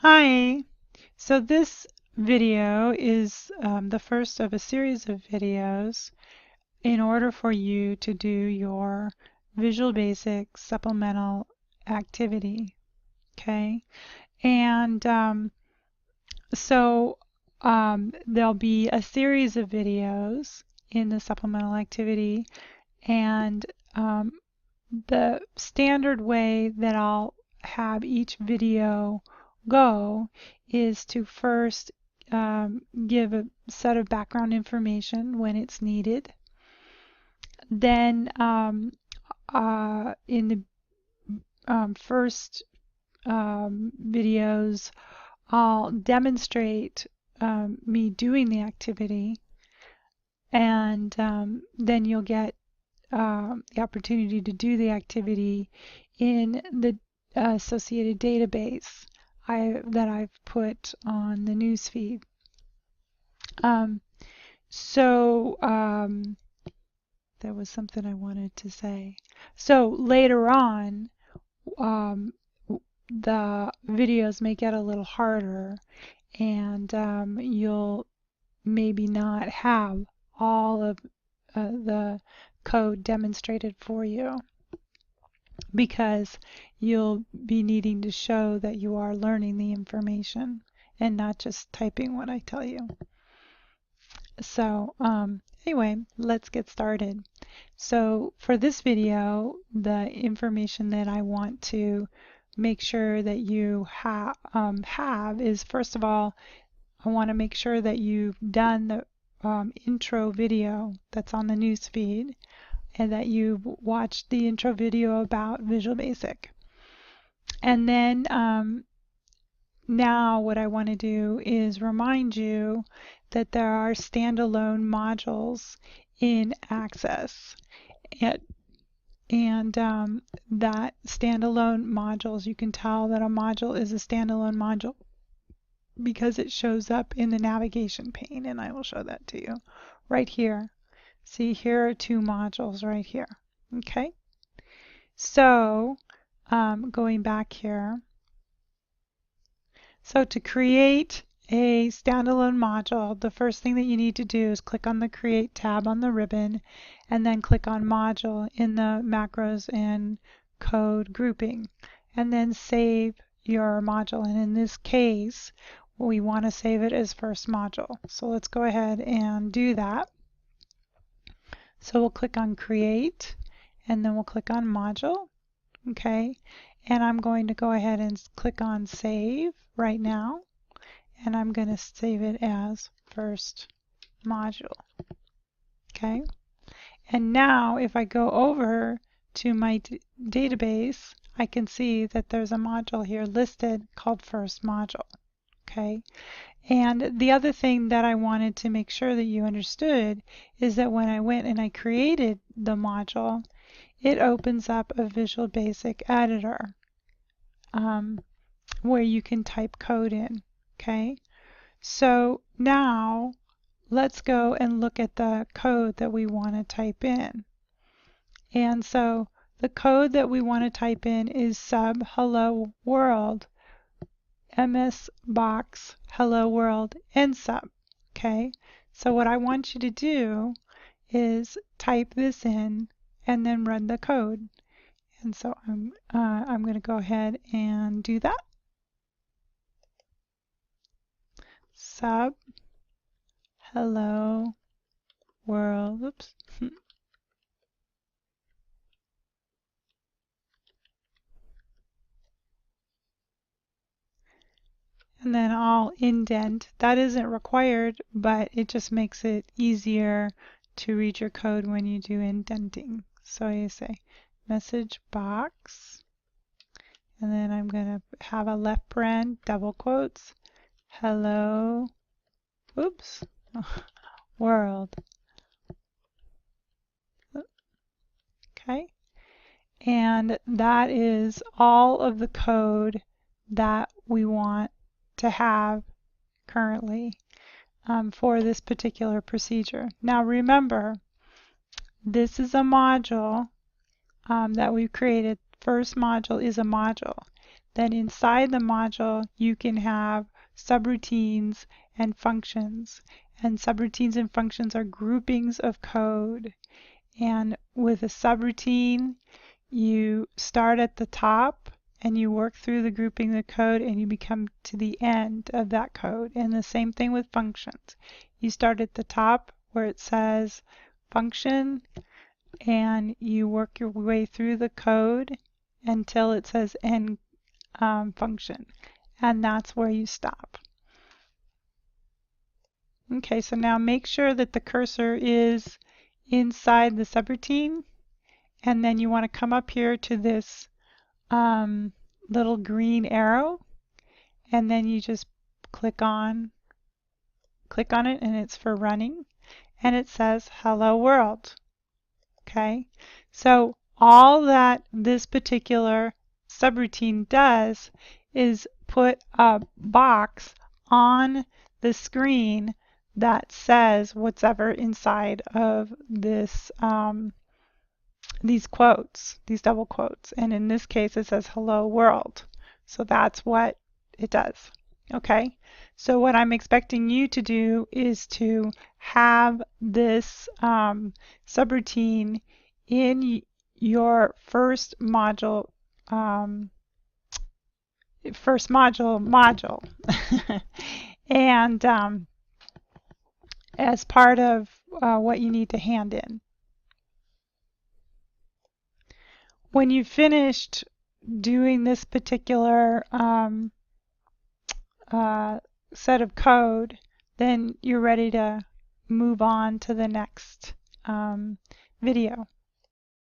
Hi. So this video is the first of a series of videos in order for you to do your Visual Basic supplemental activity. Okay. And there'll be a series of videos in the supplemental activity, and the standard way that I'll have each video go is to first give a set of background information when it's needed. Then in the first videos, I'll demonstrate me doing the activity, and then you'll get the opportunity to do the activity in the associated database that I've put on the newsfeed. There was something I wanted to say. So later on, the videos may get a little harder, and you'll maybe not have all of the code demonstrated for you, because you'll be needing to show that you are learning the information and not just typing what I tell you. So anyway, let's get started. So for this video, the information that I want to make sure that you have is, first of all, I want to make sure that you've done the intro video that's on the news feed, and that you've watched the intro video about Visual Basic. And then now what I want to do is remind you that there are standalone modules in Access. And that standalone modules, you can tell that a module is a standalone module because it shows up in the navigation pane, and I will show that to you right here. See, here are two modules right here. Okay, so going back here, so to create a standalone module, the first thing that you need to do is click on the Create tab on the ribbon, and then click on Module in the Macros and Code grouping, and then save your module. And in this case, we want to save it as first module. So let's go ahead and do that. So we'll click on Create, and then we'll click on Module. Okay, and I'm going to go ahead and click on Save right now, and I'm going to save it as first module. Okay, and now if I go over to my database, I can see that there's a module here listed called first module. Okay, and the other thing that I wanted to make sure that you understood is that when I went and I created the module, it opens up a Visual Basic editor where you can type code in. Okay, so now let's go and look at the code that we want to type in. And so the code that we want to type in is sub hello world ms box hello world end sub. Okay, so what I want you to do is type this in and then run the code. And so I'm going to go ahead and do that. Sub hello world, oops. And then I'll indent. That isn't required, but it just makes it easier to read your code when you do indenting. So you say message box, and then I'm going to have a left paren, double quotes, hello, oops, world. Okay, and that is all of the code that we want to have currently for this particular procedure. Now remember, this is a module that we've created. First module is a module. then inside the module you can have subroutines and functions. And subroutines and functions are groupings of code. And with a subroutine, you start at the top and you work through the grouping of code and you become to the end of that code. And the same thing with functions. You start at the top where it says function and you work your way through the code until it says end function. And that's where you stop. Okay, so now make sure that the cursor is inside the subroutine, and then you want to come up here to this little green arrow, and then you just click on it, and it's for running, and it says hello world. Okay, so all that this particular subroutine does is put a box on the screen that says whatever inside of this these quotes, these double quotes. And in this case, it says hello world. So that's what it does. Okay, so what I'm expecting you to do is to have this subroutine in your first module and as part of what you need to hand in. When you've finished doing this particular set of code, then you're ready to move on to the next video.